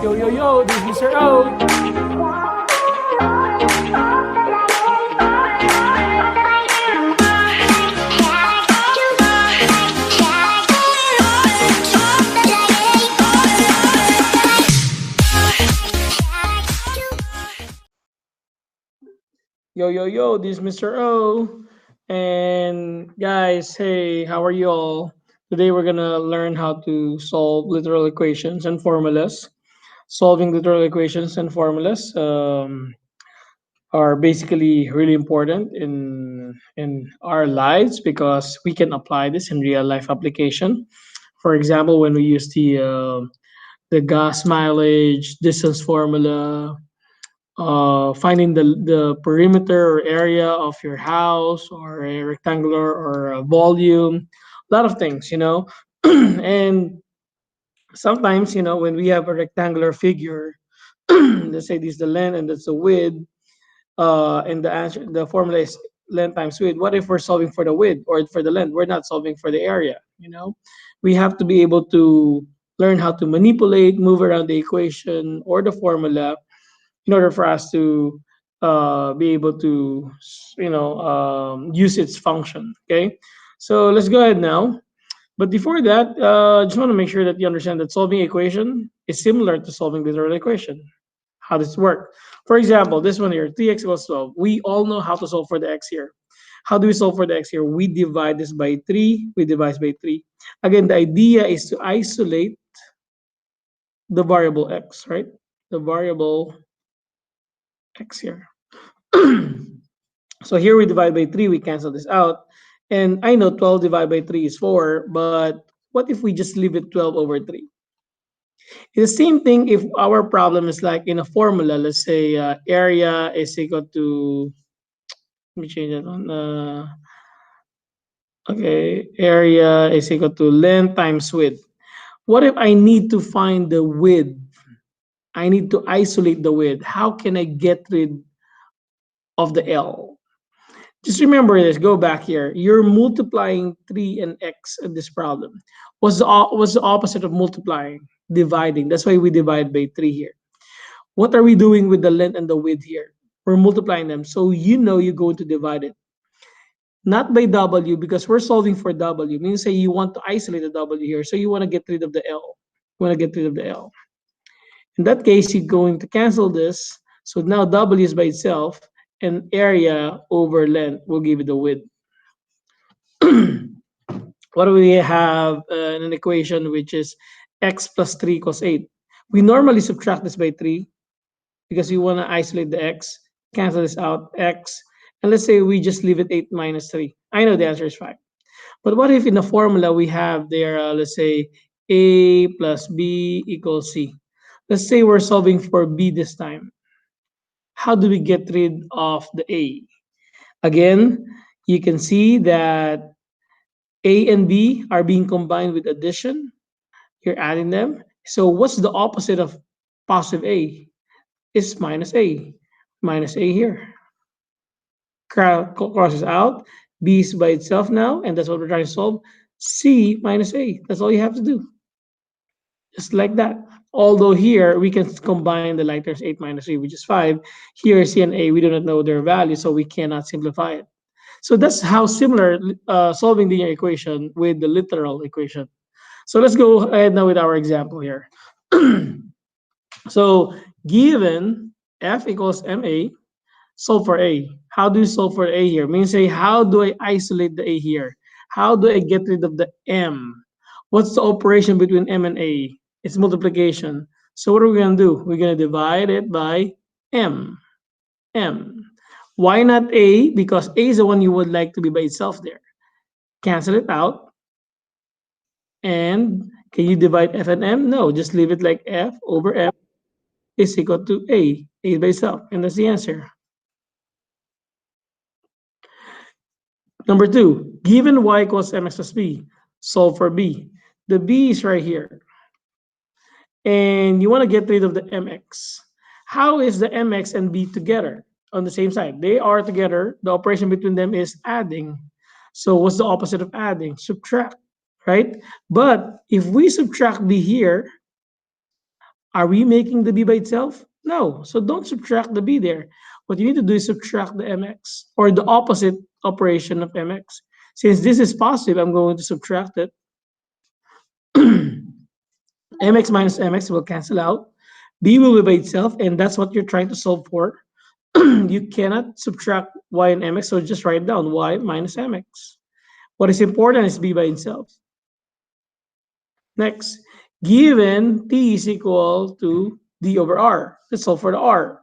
Yo, yo, yo, this is Mr. O. Yo, yo, yo, this is Mr. O. And guys, hey, how are you all? Today we're gonna learn how to solve literal equations and formulas. Solving literal equations and formulas are basically really important in our lives because we can apply this in real life application. For example, when we use the gas mileage distance formula, finding the perimeter or area of your house or a rectangular or a volume, a lot of things, and sometimes, when we have a rectangular figure, let's say this is the length and that's the width, and the formula is length times width. What if we're solving for the width or for the length? We're not solving for the area. We have to be able to learn how to manipulate, move around the equation or the formula in order for us to be able to use its function. Okay, so let's go ahead now. But before that, just want to make sure that you understand that solving equation is similar to solving literal equation. How does it work? For example, this one here, 3x equals 12. We all know how to solve for the x here. How do we solve for the x here? We divide this by 3. We divide by 3. Again, the idea is to isolate the variable x, right? The variable x here. So here we divide by 3. We cancel this out. And I know 12 divided by 3 is 4. But what if we just leave it 12 over 3? The same thing if our problem is like in a formula. Let's say area is equal to, let me change that one. Okay, area is equal to length times width. What if I need to find the width? I need to isolate the width. How can I get rid of the L? Just remember this, go back here. You're multiplying 3 and x in this problem. What's the opposite of multiplying? Dividing. That's why we divide by 3 here. What are we doing with the length and the width here? We're multiplying them. So you're going to divide it. Not by W, because we're solving for W. Means say you want to isolate the W here. So you want to get rid of the L. You want to get rid of the L. In that case, you're going to cancel this. So now W is by itself, and area over length will give you the width. What do we have in an equation which is x plus 3 equals 8? We normally subtract this by 3 because we want to isolate the x, cancel this out, x, and let's say we just leave it 8 minus 3. I know the answer is 5. But what if in the formula we have there, let's say a plus b equals c. Let's say we're solving for b this time. How do we get rid of the a? Again, you can see that a and b are being combined with addition. You're adding them. So what's the opposite of positive a? It's minus a. Minus a here. Crosses out. B is by itself now, and that's what we're trying to solve. C minus a. That's all you have to do. Just like that. Although here we can combine the like terms 8 minus 3, which is 5. Here C and A, we do not know their value, so we cannot simplify it. So that's how similar solving the linear equation with the literal equation. So let's go ahead now with our example here. So given f equals ma, solve for a. How do you solve for a here? Means say, how do I isolate the a here? How do I get rid of the m? What's the operation between m and a? It's multiplication. So what are we going to do? We're going to divide it by m. M. Why not a? Because a is the one you would like to be by itself there. Cancel it out. And can you divide f and m? No, just leave it like f over m is equal to a by itself. And that's the answer. Number 2, given y equals mx plus b, solve for b. The b is right here. And you want to get rid of the mx. How is the mx and b together on the same side? They are together. The operation between them is adding. So what's the opposite of adding? Subtract, right? But if we subtract b here, Are we making the b by itself? No. So don't subtract the b there. What you need to do is subtract the mx, or the opposite operation of mx. Since this is positive, I'm going to subtract it. mx minus mx will cancel out. B will be by itself, and that's what you're trying to solve for. You cannot subtract y and mx, so just write down y minus mx. What is important is b by itself. Next, given t is equal to d over r. Let's solve for the r.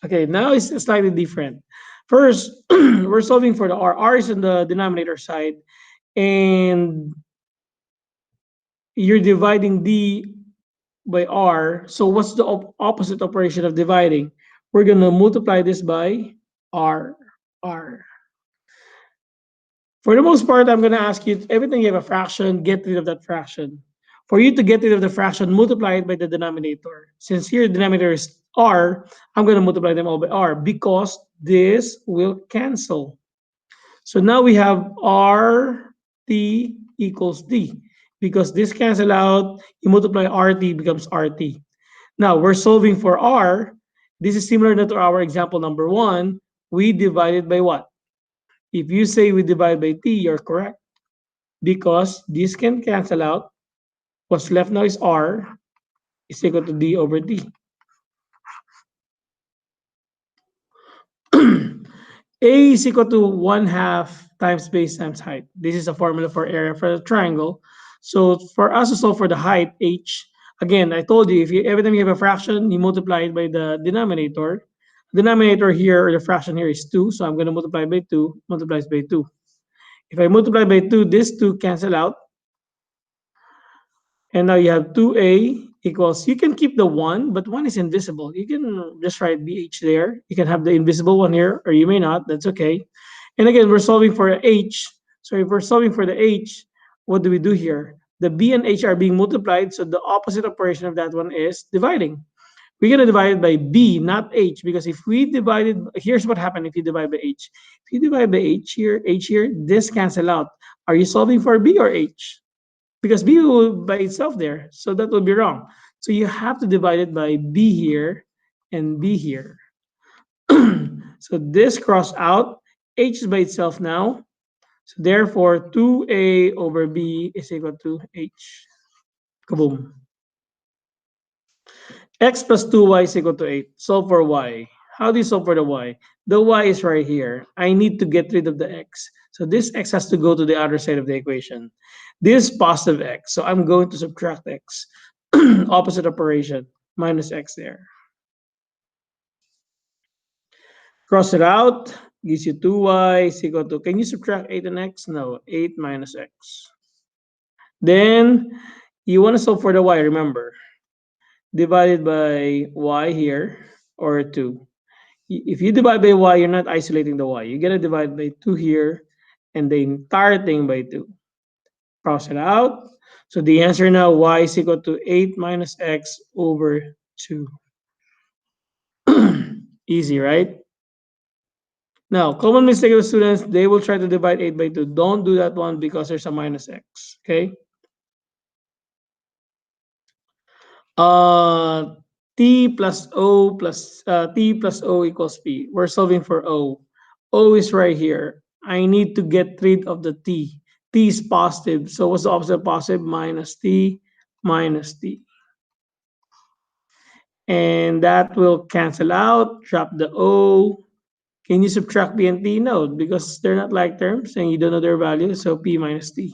Okay, now it's slightly different. First, we're solving for the r. R is in the denominator side, and you're dividing d by r. So what's the opposite operation of dividing? We're going to multiply this by r. R. For the most part, I'm going to ask you, every time you have a fraction, get rid of that fraction. For you to get rid of the fraction, multiply it by the denominator. Since here the denominator is r, I'm going to multiply them all by r because this will cancel. So now we have rt equals d. Because this cancel out, you multiply rt becomes rt. Now we're solving for r. This is similar to our example number 1. We divided by what? If you say we divide by t, you're correct. Because this can cancel out. What's left now is r is equal to d over d. A is equal to 1/2 times base times height. This is a formula for area for a triangle. So for us to solve for the height, h, again, I told you, if you every time you have a fraction, you multiply it by the denominator. Denominator here, or the fraction here, is 2. So I'm going to multiply by 2, multiplies by 2. If I multiply by 2, this 2 cancel out. And now you have 2a equals, you can keep the 1, but 1 is invisible. You can just write bh there. You can have the invisible one here, or you may not. That's okay. And again, we're solving for h. So if we're solving for the h, what do we do here? The b and h are being multiplied, so the opposite operation of that one is dividing. We're going to divide it by b, not h, because if we divided, here's what happened if you divide by h. If you divide by h here, this cancel out. Are you solving for b or h? Because b will by itself there, so that would be wrong. So you have to divide it by b here and b here. So this cross out, h is by itself now. So therefore, 2a over b is equal to h. Kaboom. X plus 2y is equal to 8. Solve for y. How do you solve for the y? The y is right here. I need to get rid of the x. So this x has to go to the other side of the equation. This is positive x. So I'm going to subtract x. Opposite operation. Minus x there. Cross it out. Gives you 2y is equal to, can you subtract 8 and x? No. 8 minus x. Then you want to solve for the y, remember. Divided by y here, or 2. If you divide by y, you're not isolating the y. You're going to divide by 2 here, and the entire thing by 2. Cross it out. So the answer now, y is equal to 8 minus x over 2. Easy, right? Now, common mistake of students, they will try to divide 8 by 2. Don't do that one because there's a minus x, okay? T plus O plus T plus O equals P. We're solving for O. O is right here. I need to get rid of the T. T is positive. So what's the opposite of positive? Minus T minus T. And that will cancel out. Drop the O. Can you subtract P and T? No, because they're not like terms and you don't know their value. So P minus T.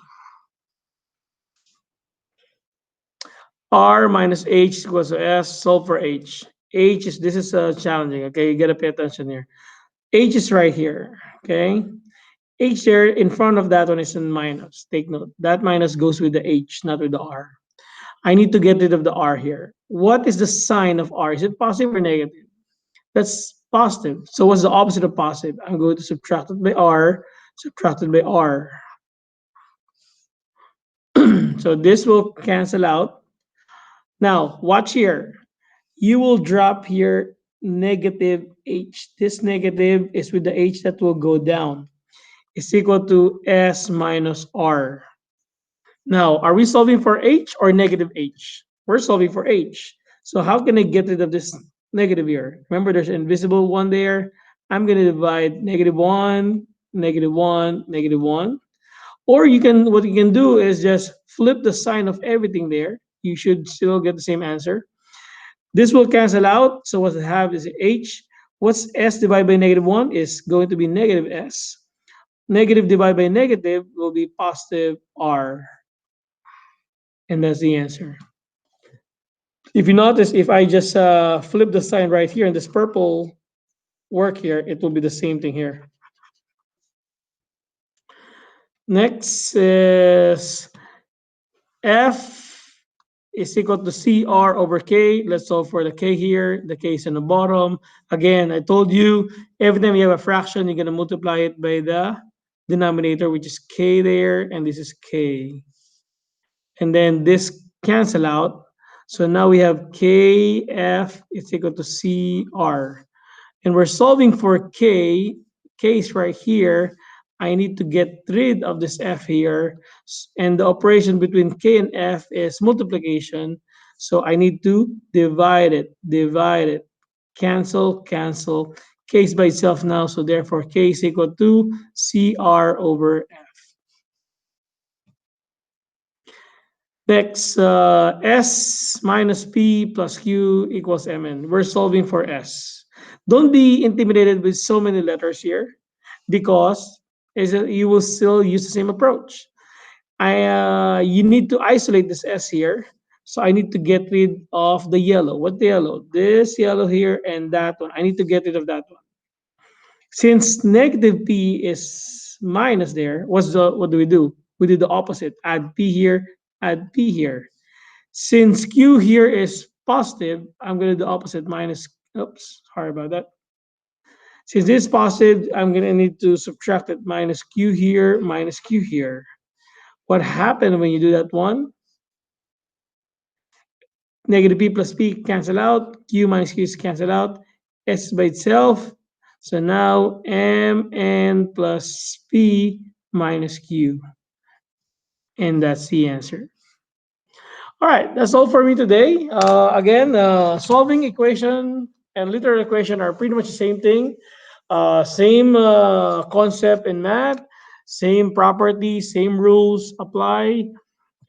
R minus H equals to S. Solve for H. H is, this is challenging, okay? You gotta pay attention here. H is right here, okay? H there in front of that one is in minus. Take note. That minus goes with the H, not with the R. I need to get rid of the R here. What is the sign of R? Is it positive or negative? That's positive. So what's the opposite of positive? I'm going to subtract it by R, subtract it by R. So this will cancel out. Now, watch here. You will drop here negative h. This negative is with the h that will go down. It's equal to s minus r. Now, are we solving for h or negative h? We're solving for h. So how can I get rid of this negative here? Remember, there's an invisible one there. I'm going to divide -1, -1, -1. Or what you can do is just flip the sign of everything there. You should still get the same answer. This will cancel out. So what I have is h. What's s divided by -1 is going to be negative s. Negative divided by negative will be positive r. And that's the answer. If you notice, if I just flip the sign right here in this purple work here, it will be the same thing here. Next is f is equal to CR over K. Let's solve for the K here. The K is in the bottom. Again, I told you, every time you have a fraction, you're going to multiply it by the denominator, which is K there, and this is K. And then this cancel out. So now we have KF is equal to CR. And we're solving for K. K is right here. I need to get rid of this F here. And the operation between K and F is multiplication. So I need to divide it, cancel, cancel. K is by itself now, so therefore K is equal to CR over F. Next, S minus P plus Q equals Mn. We're solving for S. Don't be intimidated with so many letters here because you will still use the same approach. You need to isolate this S here. So I need to get rid of the yellow. What the yellow? This yellow here and that one. I need to get rid of that one. Since negative P is minus there, what do we do? We do the opposite. Add P here, add P here. Since Q here is positive, I'm going to do the opposite minus, oops, sorry about that. Since this is positive, I'm going to need to subtract it minus Q here, minus Q here. What happened when you do that one? Negative P plus P cancel out, Q minus Q is cancel out, S by itself. So now Mn plus P minus Q. And that's the answer. All right, that's all for me today. Again, solving equation and literal equation are pretty much the same thing. Same concept in math, same properties, same rules apply.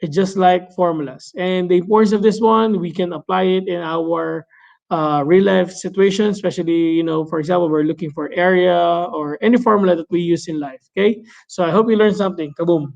It's just like formulas. And the importance of this one, we can apply it in our real life situation, especially, for example, we're looking for area or any formula that we use in life. Okay. So I hope you learned something. Kaboom.